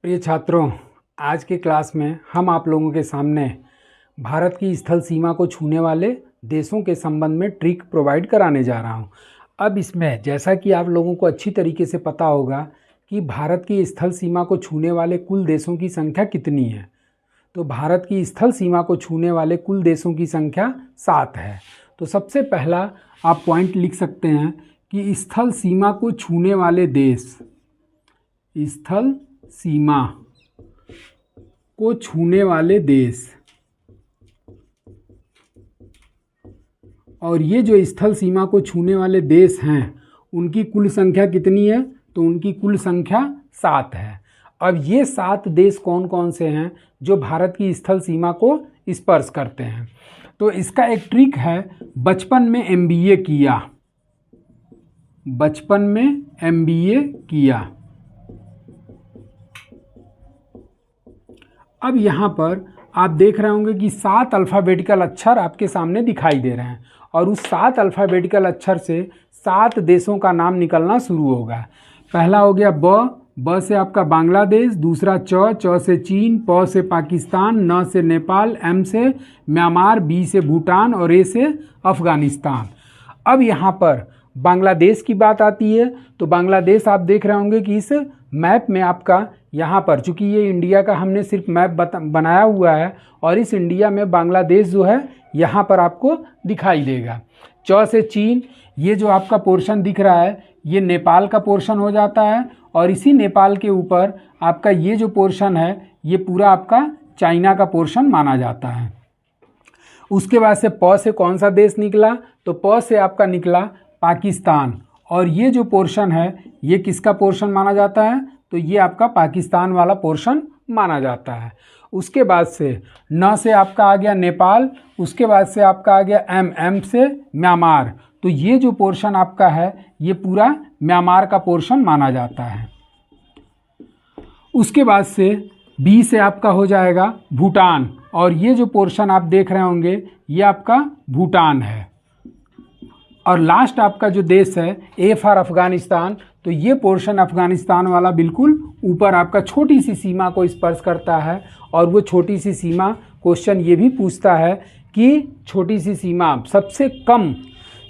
प्रिय छात्रों, आज के क्लास में हम आप लोगों के सामने भारत की स्थल सीमा को छूने वाले देशों के संबंध में ट्रिक प्रोवाइड कराने जा रहा हूं। अब इसमें जैसा कि आप लोगों को अच्छी तरीके से पता होगा कि भारत की स्थल सीमा को छूने वाले कुल देशों की संख्या कितनी है, तो भारत की स्थल सीमा को छूने वाले कुल देशों की संख्या 7 है। तो सबसे पहला आप पॉइंट लिख सकते हैं कि स्थल सीमा को छूने वाले देश, स्थल सीमा को छूने वाले देश, और ये जो स्थल सीमा को छूने वाले देश हैं उनकी कुल संख्या कितनी है, तो उनकी कुल संख्या 7 है। अब ये 7 देश कौन कौन से हैं जो भारत की स्थल सीमा को स्पर्श करते हैं, तो इसका एक ट्रिक है, बचपन में एमबीए किया, बचपन में एमबीए किया। अब यहाँ पर आप देख रहे होंगे कि 7 अल्फ़ाबेटिकल अक्षर आपके सामने दिखाई दे रहे हैं और उस 7 अल्फ़ाबेटिकल अक्षर से 7 देशों का नाम निकलना शुरू होगा। पहला हो गया ब से आपका बांग्लादेश, दूसरा च से चीन, प से पाकिस्तान, न से नेपाल, एम से म्यांमार, बी से भूटान और ए से अफ़गानिस्तान। अब यहाँ पर बांग्लादेश की बात आती है तो बांग्लादेश आप देख रहे होंगे कि इस मैप में आपका यहाँ पर, चूँकि ये इंडिया का हमने सिर्फ मैप बनाया हुआ है और इस इंडिया में बांग्लादेश जो है यहाँ पर आपको दिखाई देगा। च से चीन, ये जो आपका पोर्शन दिख रहा है ये नेपाल का पोर्शन हो जाता है और इसी नेपाल के ऊपर आपका ये जो पोर्शन है ये पूरा आपका चाइना का पोर्शन माना जाता है। उसके बाद से प से कौन सा देश निकला, तो प से आपका निकला पाकिस्तान, और ये जो पोर्शन है ये किसका पोर्शन माना जाता है, तो ये आपका पाकिस्तान वाला पोर्शन माना जाता है। उसके बाद से न से आपका आ गया नेपाल, उसके बाद से आपका आ गया एम से म्यांमार, तो ये जो पोर्शन आपका है ये पूरा म्यांमार का पोर्शन माना जाता है। उसके बाद से बी से आपका हो जाएगा भूटान, और ये जो पोर्शन आप देख रहे होंगे ये आपका भूटान है। और लास्ट आपका जो देश है ए फॉर अफ़गानिस्तान, तो ये पोर्शन अफ़गानिस्तान वाला बिल्कुल ऊपर आपका छोटी सी सीमा को स्पर्श करता है। और वो छोटी सी सीमा, क्वेश्चन ये भी पूछता है कि छोटी सी सीमा, सबसे कम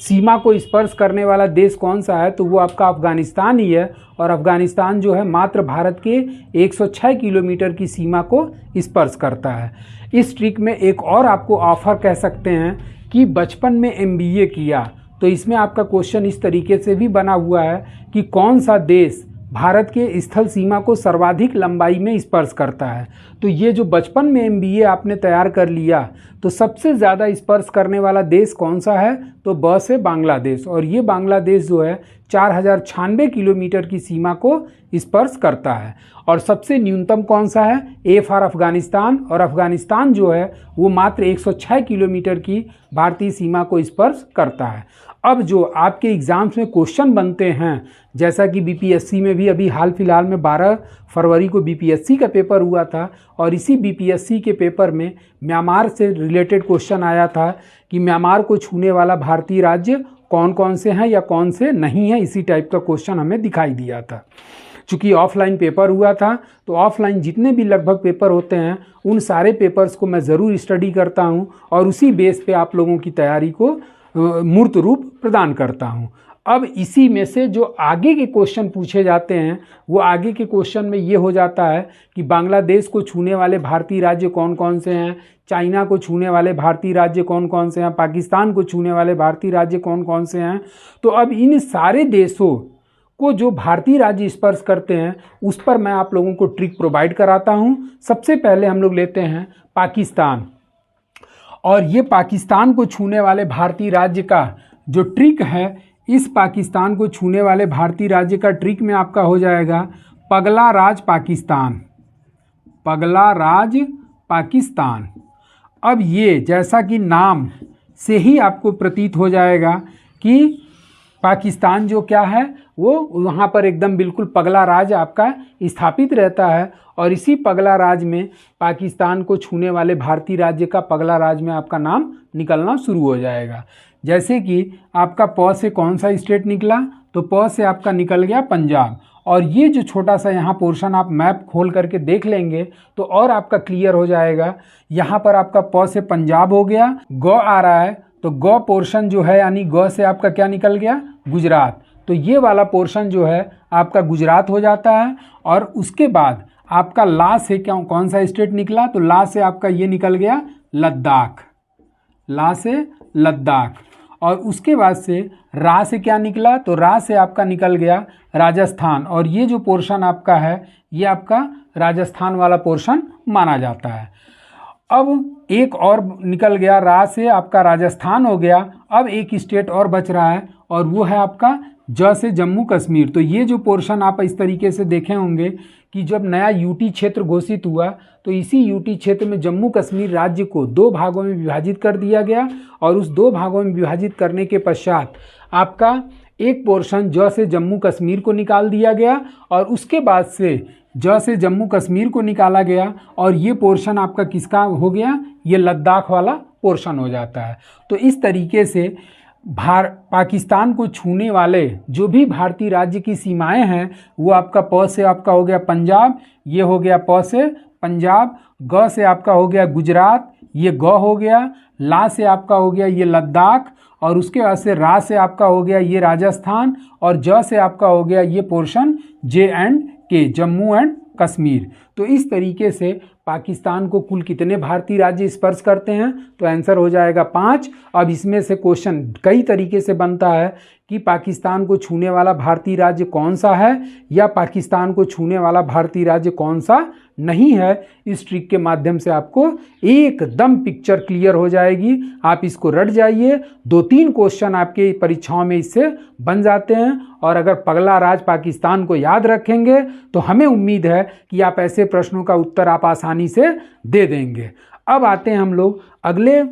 सीमा को स्पर्श करने वाला देश कौन सा है, तो वो आपका अफ़गानिस्तान ही है। और अफ़गानिस्तान जो है मात्र भारत के 106 किलोमीटर की सीमा को स्पर्श करता है। इस ट्रिक में एक और आपको ऑफर कह सकते हैं कि बचपन में एमबीए किया, तो इसमें आपका क्वेश्चन इस तरीके से भी बना हुआ है कि कौन सा देश भारत के स्थल सीमा को सर्वाधिक लंबाई में स्पर्श करता है। तो ये जो बचपन में एमबीए आपने तैयार कर लिया, तो सबसे ज़्यादा स्पर्श करने वाला देश कौन सा है, तो ब से बांग्लादेश, और ये बांग्लादेश जो है 4096 किलोमीटर की सीमा को स्पर्श करता है। और सबसे न्यूनतम कौन सा है, ए फॉर अफ़गानिस्तान, और अफ़गानिस्तान जो है वो मात्र 106 किलोमीटर की भारतीय सीमा को स्पर्श करता है। अब जो आपके एग्ज़ाम्स में क्वेश्चन बनते हैं, जैसा कि बीपीएससी में भी अभी हाल फिलहाल में 12 फरवरी को बीपीएससी का पेपर हुआ था, और इसी बीपीएससी के पेपर में म्यांमार से रिलेटेड क्वेश्चन आया था कि म्यांमार को छूने वाला भारतीय राज्य कौन कौन से हैं या कौन से नहीं हैं। इसी टाइप का क्वेश्चन हमें दिखाई दिया था। चूँकि ऑफलाइन पेपर हुआ था, तो ऑफलाइन जितने भी लगभग पेपर होते हैं उन सारे पेपर्स को मैं ज़रूर स्टडी करता हूं और उसी बेस पे आप लोगों की तैयारी को मूर्त रूप प्रदान करता हूं। अब इसी में से जो आगे के क्वेश्चन पूछे जाते हैं, वो आगे के क्वेश्चन में ये हो जाता है कि बांग्लादेश को छूने वाले भारतीय राज्य कौन कौन से हैं, चाइना को छूने वाले भारतीय राज्य कौन कौन से हैं, पाकिस्तान को छूने वाले भारतीय राज्य कौन कौन से हैं। तो अब इन सारे देशों को जो भारतीय राज्य स्पर्श करते हैं उस पर मैं आप लोगों को ट्रिक प्रोवाइड कराता हूं। सबसे पहले हम लोग लेते हैं पाकिस्तान, और ये पाकिस्तान को छूने वाले भारतीय राज्य का जो ट्रिक है, इस पाकिस्तान को छूने वाले भारतीय राज्य का ट्रिक में आपका हो जाएगा पगला राज पाकिस्तान, पगला राज पाकिस्तान। अब ये जैसा कि नाम से ही आपको प्रतीत हो जाएगा कि पाकिस्तान जो क्या है वो वहाँ पर एकदम बिल्कुल पगला राज आपका स्थापित रहता है, और इसी पगला राज में पाकिस्तान को छूने वाले भारतीय राज्य का पगला राज में आपका नाम निकलना शुरू हो जाएगा। जैसे कि आपका प से कौन सा स्टेट निकला, तो प से आपका निकल गया पंजाब। और ये जो छोटा सा यहाँ पोर्शन आप मैप खोल करके देख लेंगे तो और आपका क्लियर हो जाएगा। यहाँ पर आपका प से पंजाब हो गया, ग आ रहा है तो ग पोर्शन जो है यानी ग से आपका क्या निकल गया, गुजरात। तो ये वाला पोर्शन जो है आपका गुजरात हो जाता है। और उसके बाद आपका ला से क्या कौन सा स्टेट निकला, तो ला से आपका ये निकल गया लद्दाख, ला से लद्दाख। और उसके बाद से रा से क्या निकला, तो रा से आपका निकल गया राजस्थान। और ये जो पोर्शन आपका है ये आपका राजस्थान वाला पोर्शन माना जाता है। अब एक और निकल गया, रा से आपका राजस्थान हो गया। अब एक स्टेट और बच रहा है और वो है आपका ज से जम्मू कश्मीर। तो ये जो पोर्शन आप इस तरीके से देखे होंगे कि जब नया यूटी क्षेत्र घोषित हुआ तो इसी यूटी क्षेत्र में जम्मू कश्मीर राज्य को 2 भागों में विभाजित कर दिया गया। और उस 2 भागों में विभाजित करने के पश्चात आपका एक पोर्शन ज से जम्मू कश्मीर को निकाल दिया गया और उसके बाद से ज से जम्मू कश्मीर को निकाला गया और ये पोर्शन आपका किसका हो गया, ये लद्दाख वाला पोर्शन हो जाता है। तो इस तरीके से पाकिस्तान को छूने वाले जो भी भारतीय राज्य की सीमाएं हैं वो आपका प से आपका हो गया पंजाब, ये हो गया प से पंजाब, ग से आपका हो गया गुजरात, ये ग हो गया, ला से आपका हो गया ये लद्दाख, और उसके बाद से रा से आपका हो गया ये राजस्थान, और ज से आपका हो गया ये portion J&K, Jammu and Kashmir. तो इस तरीके से पाकिस्तान को कुल कितने भारतीय राज्य स्पर्श करते हैं, तो आंसर हो जाएगा 5। अब इसमें से क्वेश्चन कई तरीके से बनता है कि पाकिस्तान को छूने वाला भारतीय राज्य कौन सा है या पाकिस्तान को छूने वाला भारतीय राज्य कौन सा नहीं है। इस ट्रिक के माध्यम से आपको एकदम पिक्चर क्लियर हो जाएगी। आप इसको रट जाइए, 2-3 क्वेश्चन आपके परीक्षाओं में इससे बन जाते हैं। और अगर पगला राज पाकिस्तान को याद रखेंगे तो हमें उम्मीद है कि आप ऐसे प्रश्नों का उत्तर आप आसानी से दे देंगे। अब आते हैं हम लोग अगले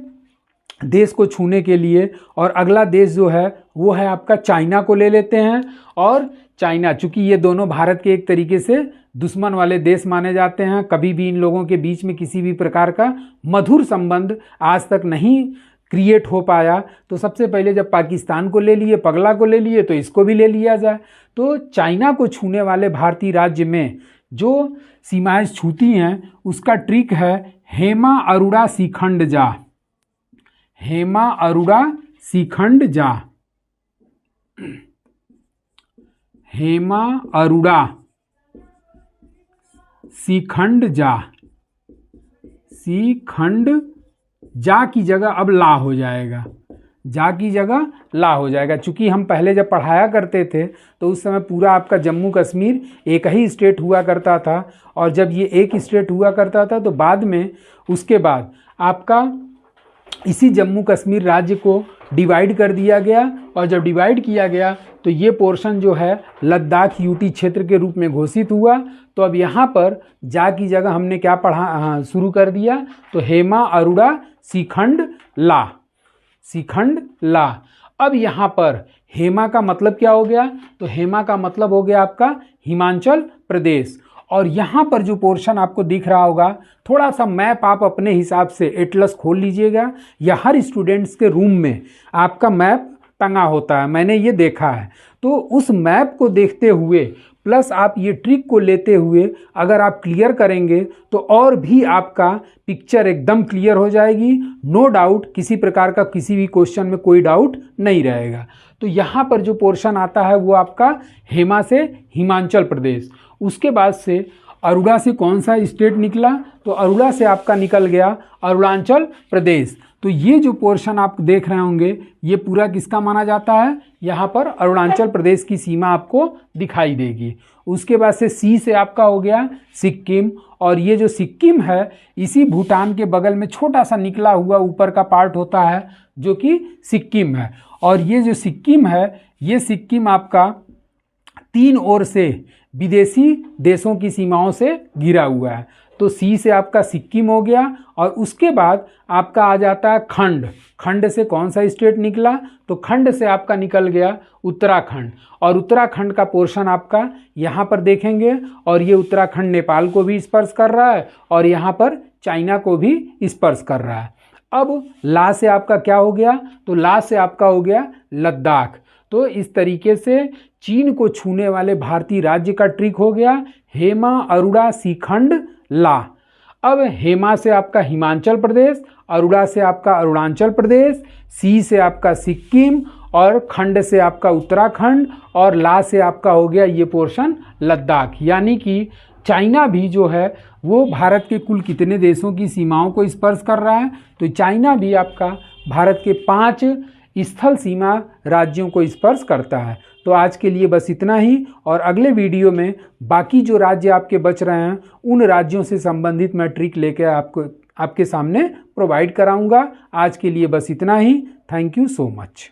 देश को छूने के लिए, और अगला देश जो है वो है आपका चाइना को ले लेते हैं। और चाइना, चूंकि ये दोनों भारत के एक तरीके से दुश्मन वाले देश माने जाते हैं, कभी भी इन लोगों के बीच में किसी भी प्रकार का मधुर संबंध आज तक नहीं क्रिएट हो पाया। तो सबसे पहले जब पाकिस्तान को ले लिए, पगला को ले लिए, तो इसको भी ले लिया जाए। तो चाइना को छूने वाले भारतीय राज्य में जो सीमाएं छूती हैं उसका ट्रिक है हेमा अरुड़ा सीखंड जा, हेमा अरुड़ा सीखंड जा, हेमा अरुड़ा सीखंड जा, सीखंड जा की जगह अब ला हो जाएगा, जा की जगह ला हो जाएगा। चूंकि हम पहले जब पढ़ाया करते थे तो उस समय पूरा आपका जम्मू कश्मीर एक ही स्टेट हुआ करता था, और जब ये एक स्टेट हुआ करता था तो बाद में उसके बाद आपका इसी जम्मू कश्मीर राज्य को डिवाइड कर दिया गया। और जब डिवाइड किया गया तो ये पोर्शन जो है लद्दाख यूटी क्षेत्र के रूप में घोषित हुआ। तो अब यहाँ पर जा की जगह हमने क्या पढ़ा शुरू कर दिया, तो हेमा अरुड़ा सीखंड ला, सीखंड ला। अब यहाँ पर हेमा का मतलब क्या हो गया, तो हेमा का मतलब हो गया आपका हिमाचल प्रदेश। और यहाँ पर जो पोर्शन आपको दिख रहा होगा, थोड़ा सा मैप आप अपने हिसाब से एटलस खोल लीजिएगा, या हर स्टूडेंट्स के रूम में आपका मैप टंगा होता है, मैंने ये देखा है। तो उस मैप को देखते हुए प्लस आप ये ट्रिक को लेते हुए अगर आप क्लियर करेंगे तो और भी आपका पिक्चर एकदम क्लियर हो जाएगी। नो डाउट, किसी प्रकार का किसी भी क्वेश्चन में कोई डाउट नहीं रहेगा। तो यहाँ पर जो पोर्शन आता है वो आपका हेमा से हिमाचल प्रदेश, उसके बाद से अरुड़ा से कौन सा स्टेट निकला, तो अरुड़ा से आपका निकल गया अरुणाचल प्रदेश। तो ये जो पोर्शन आप देख रहे होंगे ये पूरा किसका माना जाता है, यहाँ पर अरुणाचल प्रदेश की सीमा आपको दिखाई देगी। उसके बाद से सी से आपका हो गया सिक्किम, और ये जो सिक्किम है इसी भूटान के बगल में छोटा सा निकला हुआ ऊपर का पार्ट होता है जो कि सिक्किम है। और ये जो सिक्किम है ये सिक्किम आपका 3 ओर से विदेशी देशों की सीमाओं से घिरा हुआ है। तो सी से आपका सिक्किम हो गया, और उसके बाद आपका आ जाता है खंड। खंड से कौन सा स्टेट निकला, तो खंड से आपका निकल गया उत्तराखंड, और उत्तराखंड का पोर्शन आपका यहाँ पर देखेंगे, और ये उत्तराखंड नेपाल को भी स्पर्श कर रहा है और यहाँ पर चाइना को भी स्पर्श कर रहा है। अब ला से आपका क्या हो गया, तो ला से आपका हो गया लद्दाख। तो इस तरीके से चीन को छूने वाले भारतीय राज्य का ट्रिक हो गया हेमा, अरुणा, सीखंड, ला। अब हेमा से आपका हिमाचल प्रदेश, अरुणा से आपका अरुणाचल प्रदेश, सी से आपका सिक्किम और खंड से आपका उत्तराखंड और ला से आपका हो गया ये पोर्शन लद्दाख। यानी कि चाइना भी जो है वो भारत के कुल कितने देशों की सीमाओं को स्पर्श कर रहा है, तो चाइना भी आपका भारत के 5 स्थल सीमा राज्यों को स्पर्श करता है। तो आज के लिए बस इतना ही, और अगले वीडियो में बाकी जो राज्य आपके बच रहे हैं उन राज्यों से संबंधित मैं ट्रिक लेकर आपके सामने प्रोवाइड कराऊंगा। आज के लिए बस इतना ही। Thank you so much.